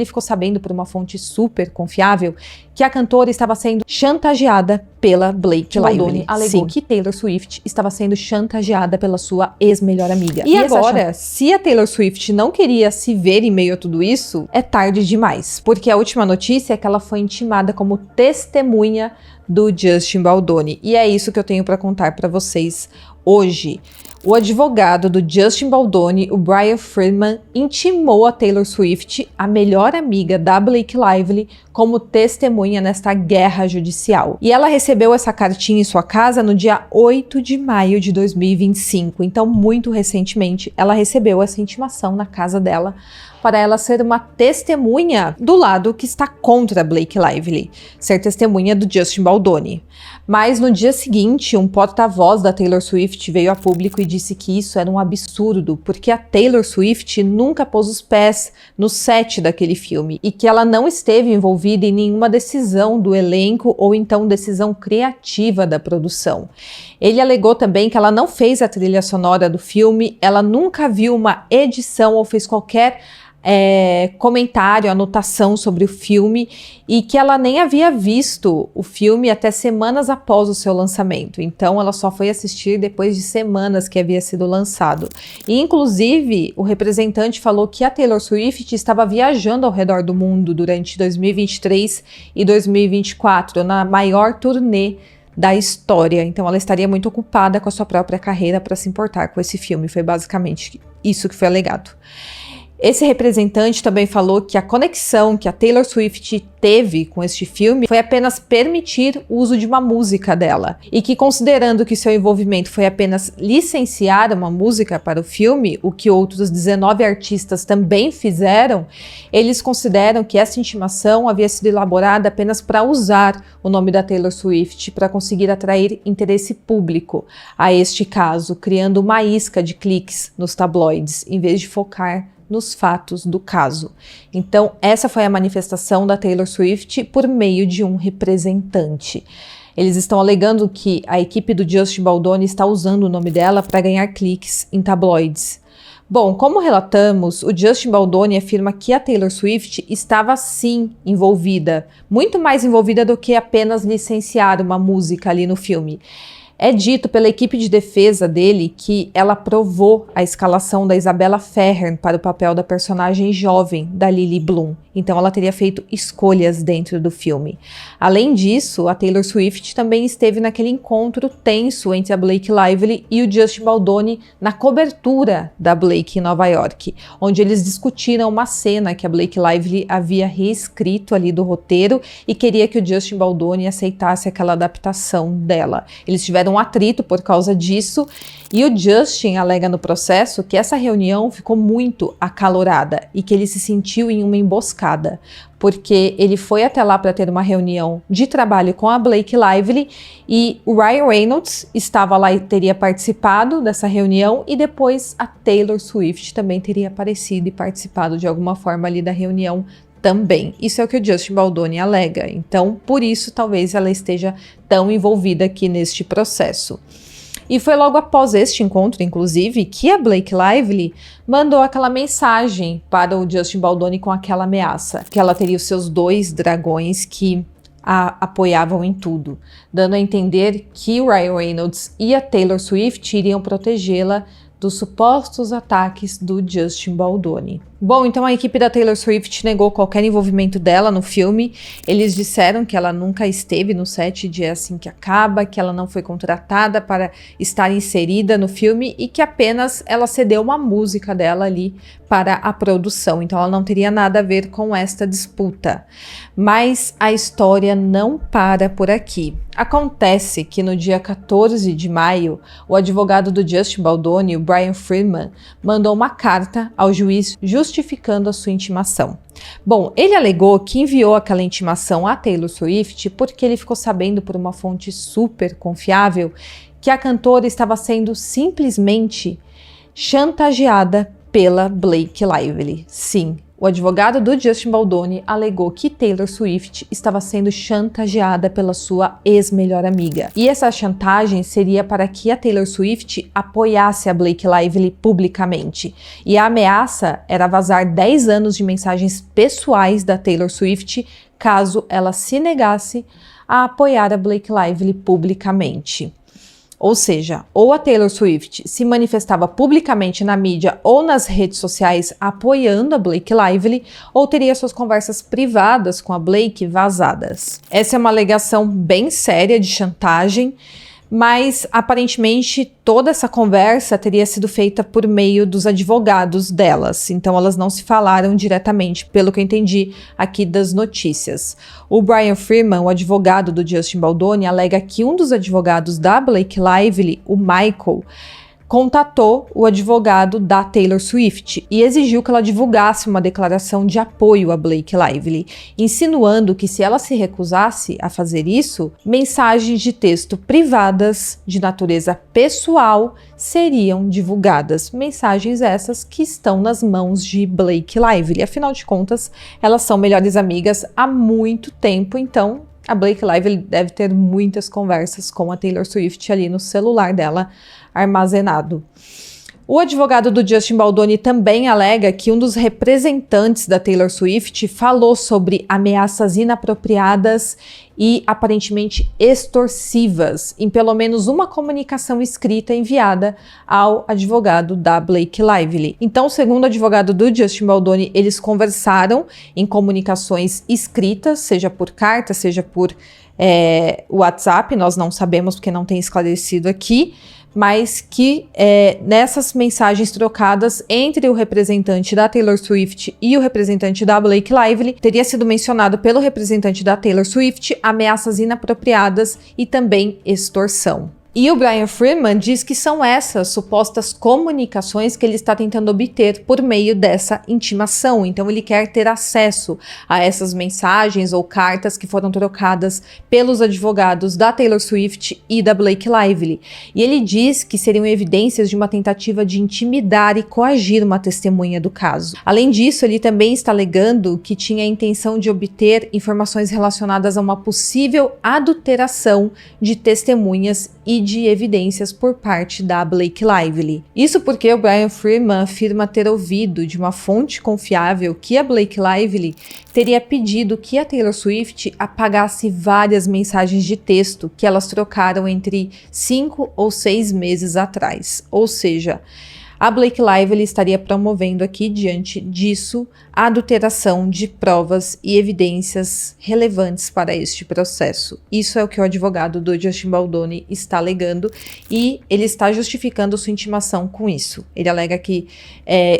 Ele ficou sabendo por uma fonte super confiável que a cantora estava sendo chantageada pela Blake Lively. Alegou que Taylor Swift estava sendo chantageada pela sua ex-melhor amiga. E agora, se a Taylor Swift não queria se ver em meio a tudo isso, é tarde demais. Porque a última notícia é que ela foi intimada como testemunha do Justin Baldoni. E é isso que eu tenho para contar para vocês hoje. O advogado do Justin Baldoni, o Brian Friedman, intimou a Taylor Swift, a melhor amiga da Blake Lively, como testemunha nesta guerra judicial. E ela recebeu essa cartinha em sua casa no dia 8 de maio de 2025. Então, muito recentemente, ela recebeu essa intimação na casa dela para ela ser uma testemunha do lado que está contra a Blake Lively, ser testemunha do Justin Baldoni. Mas no dia seguinte, um porta-voz da Taylor Swift veio a público e disse que isso era um absurdo, porque a Taylor Swift nunca pôs os pés no set daquele filme e que ela não esteve envolvida em nenhuma decisão do elenco ou então decisão criativa da produção. Ele alegou também que ela não fez a trilha sonora do filme, ela nunca viu uma edição ou fez qualquer comentário, anotação sobre o filme e que ela nem havia visto o filme até semanas após o seu lançamento. Então ela só foi assistir depois de semanas que havia sido lançado. E inclusive o representante falou que a Taylor Swift estava viajando ao redor do mundo durante 2023 e 2024 na maior turnê da história. Então ela estaria muito ocupada com a sua própria carreira para se importar com esse filme. Foi basicamente isso que foi alegado. Esse representante também falou que a conexão que a Taylor Swift teve com este filme foi apenas permitir o uso de uma música dela e que, considerando que seu envolvimento foi apenas licenciar uma música para o filme, o que outros 19 artistas também fizeram, eles consideram que essa intimação havia sido elaborada apenas para usar o nome da Taylor Swift para conseguir atrair interesse público a este caso, criando uma isca de cliques nos tabloides, em vez de focar nos fatos do caso. Então, essa foi a manifestação da Taylor Swift por meio de um representante. Eles estão alegando que a equipe do Justin Baldoni está usando o nome dela para ganhar cliques em tabloides. Bom, como relatamos, o Justin Baldoni afirma que a Taylor Swift estava sim envolvida, muito mais envolvida do que apenas licenciar uma música ali no filme. É dito pela equipe de defesa dele que ela aprovou a escalação da Isabella Ferrer para o papel da personagem jovem da Lily Bloom. Então ela teria feito escolhas dentro do filme. Além disso, a Taylor Swift também esteve naquele encontro tenso entre a Blake Lively e o Justin Baldoni na cobertura da Blake em Nova York, onde eles discutiram uma cena que a Blake Lively havia reescrito ali do roteiro e queria que o Justin Baldoni aceitasse aquela adaptação dela. Eles tiveram um atrito por causa disso e o Justin alega no processo que essa reunião ficou muito acalorada e que ele se sentiu em uma emboscada, porque ele foi até lá para ter uma reunião de trabalho com a Blake Lively e o Ryan Reynolds estava lá e teria participado dessa reunião e depois a Taylor Swift também teria aparecido e participado de alguma forma ali da reunião também. Isso é o que o Justin Baldoni alega. Então, por isso, talvez ela esteja tão envolvida aqui neste processo. E foi logo após este encontro, inclusive, que a Blake Lively mandou aquela mensagem para o Justin Baldoni com aquela ameaça, que ela teria os seus 2 dragões que a apoiavam em tudo, dando a entender que o Ryan Reynolds e a Taylor Swift iriam protegê-la dos supostos ataques do Justin Baldoni. Bom, então a equipe da Taylor Swift negou qualquer envolvimento dela no filme. Eles disseram que ela nunca esteve no set de É Assim Que Acaba, que ela não foi contratada para estar inserida no filme e que apenas ela cedeu uma música dela ali para a produção. Então ela não teria nada a ver com esta disputa. Mas a história não para por aqui. Acontece que no dia 14 de maio, o advogado do Justin Baldoni, o Brian Friedman, mandou uma carta ao juiz justificando a sua intimação. Bom, ele alegou que enviou aquela intimação a Taylor Swift porque ele ficou sabendo por uma fonte super confiável que a cantora estava sendo simplesmente chantageada pela Blake Lively. Sim, o advogado do Justin Baldoni alegou que Taylor Swift estava sendo chantageada pela sua ex-melhor amiga. E essa chantagem seria para que a Taylor Swift apoiasse a Blake Lively publicamente. E a ameaça era vazar 10 anos de mensagens pessoais da Taylor Swift caso ela se negasse a apoiar a Blake Lively publicamente. Ou seja, ou a Taylor Swift se manifestava publicamente na mídia ou nas redes sociais apoiando a Blake Lively, ou teria suas conversas privadas com a Blake vazadas. Essa é uma alegação bem séria de chantagem, mas aparentemente toda essa conversa teria sido feita por meio dos advogados delas, então elas não se falaram diretamente, pelo que eu entendi aqui das notícias. O Brian Freeman, o advogado do Justin Baldoni, alega que um dos advogados da Blake Lively, o Michael, contatou o advogado da Taylor Swift e exigiu que ela divulgasse uma declaração de apoio a Blake Lively, insinuando que se ela se recusasse a fazer isso, mensagens de texto privadas de natureza pessoal seriam divulgadas. Mensagens essas que estão nas mãos de Blake Lively. Afinal de contas, elas são melhores amigas há muito tempo, então a Blake Lively deve ter muitas conversas com a Taylor Swift ali no celular dela armazenado. O advogado do Justin Baldoni também alega que um dos representantes da Taylor Swift falou sobre ameaças inapropriadas e aparentemente extorsivas em pelo menos uma comunicação escrita enviada ao advogado da Blake Lively. Então, segundo o advogado do Justin Baldoni, eles conversaram em comunicações escritas, seja por carta, seja por WhatsApp, nós não sabemos porque não tem esclarecido aqui, mas que nessas mensagens trocadas entre o representante da Taylor Swift e o representante da Blake Lively, teria sido mencionado pelo representante da Taylor Swift ameaças inapropriadas e também extorsão. E o Brian Freeman diz que são essas supostas comunicações que ele está tentando obter por meio dessa intimação. Então ele quer ter acesso a essas mensagens ou cartas que foram trocadas pelos advogados da Taylor Swift e da Blake Lively. E ele diz que seriam evidências de uma tentativa de intimidar e coagir uma testemunha do caso. Além disso, ele também está alegando que tinha a intenção de obter informações relacionadas a uma possível adulteração de testemunhas e de evidências por parte da Blake Lively. Isso porque o Brian Freeman afirma ter ouvido de uma fonte confiável que a Blake Lively teria pedido que a Taylor Swift apagasse várias mensagens de texto que elas trocaram entre 5 ou 6 meses atrás. Ou seja, a Blake Lively estaria promovendo aqui, diante disso, a adulteração de provas e evidências relevantes para este processo. Isso é o que o advogado do Justin Baldoni está alegando e ele está justificando sua intimação com isso. Ele alega que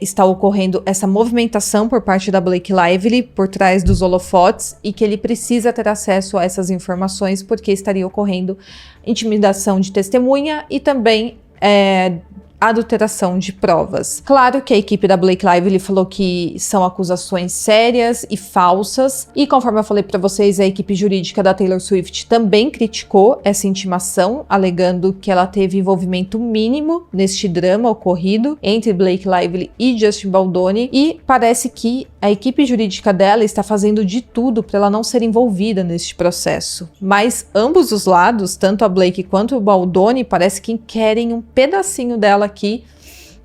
está ocorrendo essa movimentação por parte da Blake Lively por trás dos holofotes e que ele precisa ter acesso a essas informações porque estaria ocorrendo intimidação de testemunha e também adulteração de provas. Claro que a equipe da Blake Lively falou que são acusações sérias e falsas, e conforme eu falei para vocês, a equipe jurídica da Taylor Swift também criticou essa intimação, alegando que ela teve envolvimento mínimo neste drama ocorrido entre Blake Lively e Justin Baldoni, e parece que a equipe jurídica dela está fazendo de tudo para ela não ser envolvida neste processo. Mas ambos os lados, tanto a Blake quanto o Baldoni, parece que querem um pedacinho dela aqui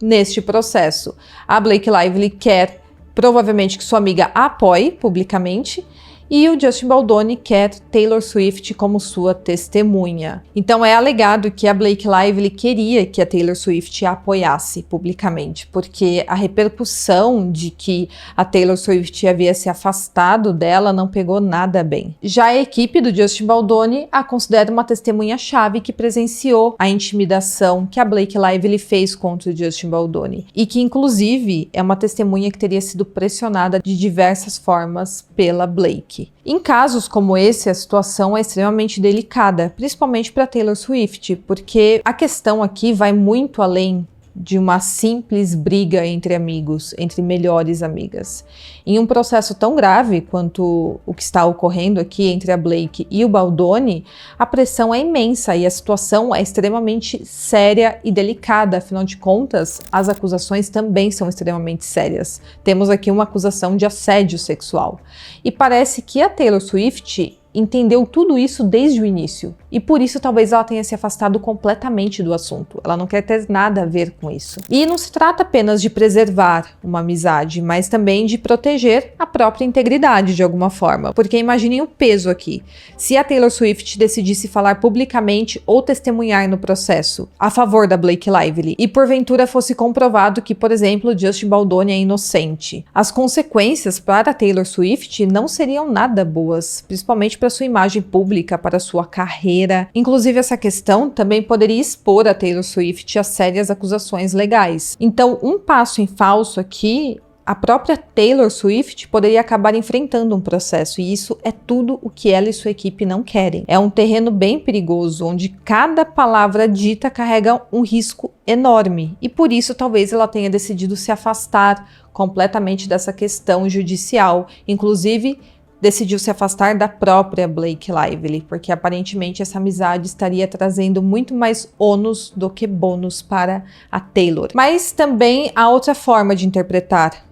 neste processo. A Blake Lively quer provavelmente que sua amiga a apoie publicamente e o Justin Baldoni quer Taylor Swift como sua testemunha. Então é alegado que a Blake Lively queria que a Taylor Swift a apoiasse publicamente, porque a repercussão de que a Taylor Swift havia se afastado dela não pegou nada bem. Já a equipe do Justin Baldoni a considera uma testemunha-chave que presenciou a intimidação que a Blake Lively fez contra o Justin Baldoni e que inclusive é uma testemunha que teria sido pressionada de diversas formas pela Blake. Em casos como esse, a situação é extremamente delicada, principalmente para Taylor Swift, porque a questão aqui vai muito além de uma simples briga entre amigos, entre melhores amigas. Em um processo tão grave quanto o que está ocorrendo aqui entre a Blake e o Baldoni, a pressão é imensa e a situação é extremamente séria e delicada. Afinal de contas, as acusações também são extremamente sérias. Temos aqui uma acusação de assédio sexual. E parece que a Taylor Swift entendeu tudo isso desde o início. E por isso talvez ela tenha se afastado completamente do assunto. Ela não quer ter nada a ver com isso. E não se trata apenas de preservar uma amizade, mas também de proteger a própria integridade de alguma forma. Porque imaginem o peso aqui. Se a Taylor Swift decidisse falar publicamente ou testemunhar no processo a favor da Blake Lively e porventura fosse comprovado que, por exemplo, Justin Baldoni é inocente, as consequências para a Taylor Swift não seriam nada boas, principalmente para sua imagem pública, para sua carreira. Inclusive, essa questão também poderia expor a Taylor Swift a sérias acusações legais. Então, um passo em falso aqui, a própria Taylor Swift poderia acabar enfrentando um processo, e isso é tudo o que ela e sua equipe não querem. É um terreno bem perigoso, onde cada palavra dita carrega um risco enorme, e por isso talvez ela tenha decidido se afastar completamente dessa questão judicial, inclusive decidiu se afastar da própria Blake Lively, porque aparentemente essa amizade estaria trazendo muito mais ônus do que bônus para a Taylor. Mas também há outra forma de interpretar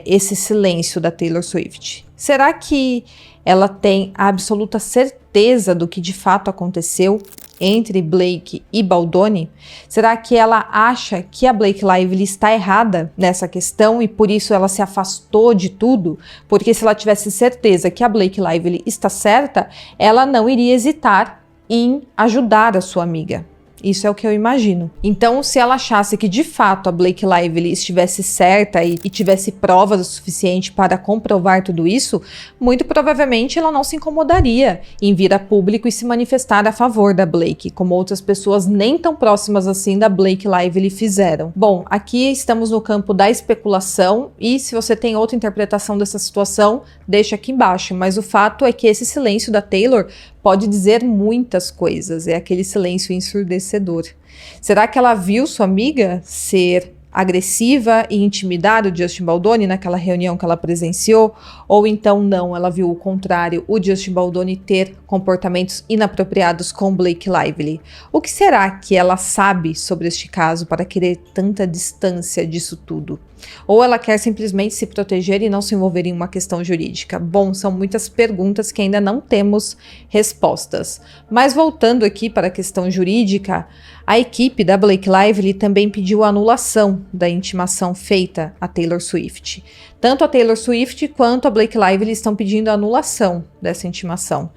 esse silêncio da Taylor Swift. Será que ela tem a absoluta certeza do que de fato aconteceu entre Blake e Baldoni? Será que ela acha que a Blake Lively está errada nessa questão e por isso ela se afastou de tudo? Porque se ela tivesse certeza que a Blake Lively está certa, ela não iria hesitar em ajudar a sua amiga. Isso é o que eu imagino. Então, se ela achasse que de fato a Blake Lively estivesse certa e tivesse provas o suficiente para comprovar tudo isso, muito provavelmente ela não se incomodaria em vir a público e se manifestar a favor da Blake, como outras pessoas nem tão próximas assim da Blake Lively fizeram. Bom, aqui estamos no campo da especulação e se você tem outra interpretação dessa situação, deixa aqui embaixo, mas o fato é que esse silêncio da Taylor pode dizer muitas coisas, é aquele silêncio ensurdecedor. Será que ela viu sua amiga ser agressiva e intimidar o Justin Baldoni naquela reunião que ela presenciou? Ou então não, ela viu o contrário, o Justin Baldoni ter comportamentos inapropriados com Blake Lively? O que será que ela sabe sobre este caso para querer tanta distância disso tudo? Ou ela quer simplesmente se proteger e não se envolver em uma questão jurídica? Bom, são muitas perguntas que ainda não temos respostas. Mas voltando aqui para a questão jurídica, a equipe da Blake Lively também pediu a anulação da intimação feita a Taylor Swift. Tanto a Taylor Swift quanto a Blake Lively estão pedindo a anulação dessa intimação.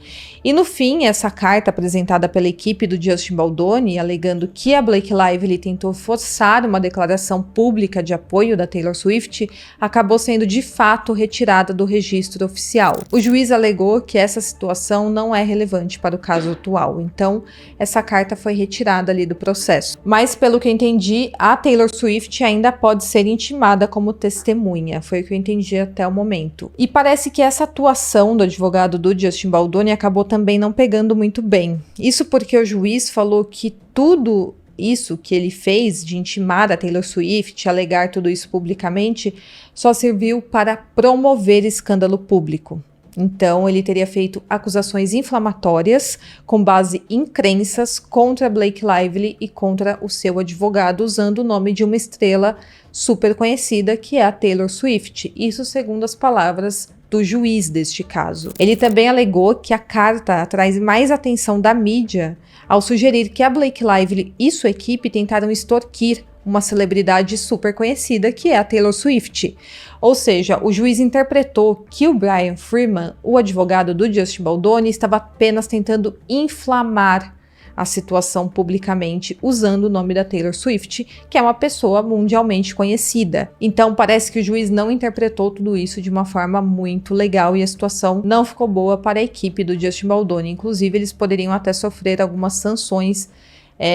E no fim, essa carta apresentada pela equipe do Justin Baldoni, alegando que a Blake Lively tentou forçar uma declaração pública de apoio da Taylor Swift, acabou sendo de fato retirada do registro oficial. O juiz alegou que essa situação não é relevante para o caso atual, então essa carta foi retirada ali do processo. Mas pelo que eu entendi, a Taylor Swift ainda pode ser intimada como testemunha, foi o que eu entendi até o momento. E parece que essa atuação do advogado do Justin Baldoni acabou também não pegando muito bem. Isso porque o juiz falou que tudo isso que ele fez de intimar a Taylor Swift, alegar tudo isso publicamente, só serviu para promover escândalo público. Então, ele teria feito acusações inflamatórias com base em crenças contra Blake Lively e contra o seu advogado, usando o nome de uma estrela super conhecida, que é a Taylor Swift. Isso segundo as palavras do juiz deste caso. Ele também alegou que a carta atrai mais atenção da mídia ao sugerir que a Blake Lively e sua equipe tentaram extorquir uma celebridade super conhecida, que é a Taylor Swift. Ou seja, o juiz interpretou que o Brian Freeman, o advogado do Justin Baldoni, estava apenas tentando inflamar a situação publicamente usando o nome da Taylor Swift, que é uma pessoa mundialmente conhecida. Então parece que o juiz não interpretou tudo isso de uma forma muito legal e a situação não ficou boa para a equipe do Justin Baldoni. Inclusive, eles poderiam até sofrer algumas sanções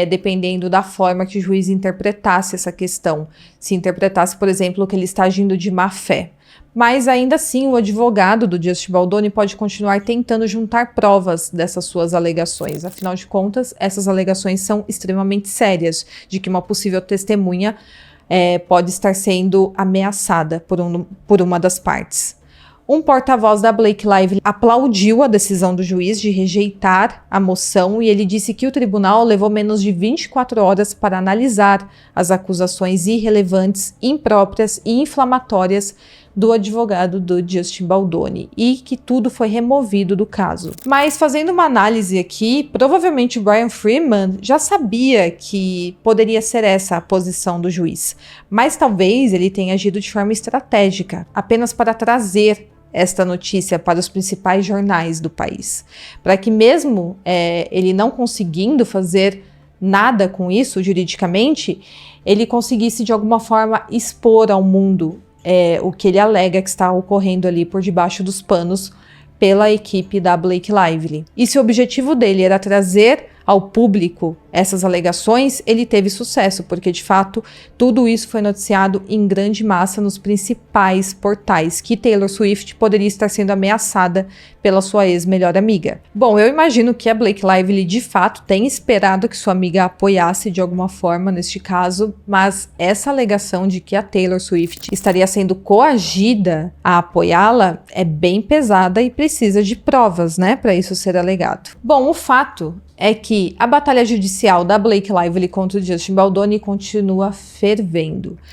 dependendo da forma que o juiz interpretasse essa questão. Se interpretasse, por exemplo, que ele está agindo de má fé. Mas ainda assim, o advogado do Justin Baldoni pode continuar tentando juntar provas dessas suas alegações. Afinal de contas, essas alegações são extremamente sérias, de que uma possível testemunha pode estar sendo ameaçada por uma das partes. Um porta-voz da Blake Lively aplaudiu a decisão do juiz de rejeitar a moção e ele disse que o tribunal levou menos de 24 horas para analisar as acusações irrelevantes, impróprias e inflamatórias do advogado do Justin Baldoni e que tudo foi removido do caso. Mas fazendo uma análise aqui, provavelmente o Brian Freeman já sabia que poderia ser essa a posição do juiz, mas talvez ele tenha agido de forma estratégica, apenas para trazer esta notícia para os principais jornais do país, para que mesmo ele não conseguindo fazer nada com isso juridicamente, ele conseguisse de alguma forma expor ao mundo o que ele alega que está ocorrendo ali por debaixo dos panos pela equipe da Blake Lively. E se o objetivo dele era trazer ao público essas alegações, ele teve sucesso, porque de fato tudo isso foi noticiado em grande massa nos principais portais que Taylor Swift poderia estar sendo ameaçada pela sua ex-melhor amiga. Bom, eu imagino que a Blake Lively de fato tenha esperado que sua amiga a apoiasse de alguma forma neste caso, mas essa alegação de que a Taylor Swift estaria sendo coagida a apoiá-la é bem pesada e precisa de provas, né, para isso ser alegado. Bom, o fato é que a batalha judicial da Blake Lively contra o Justin Baldoni continua fervendo.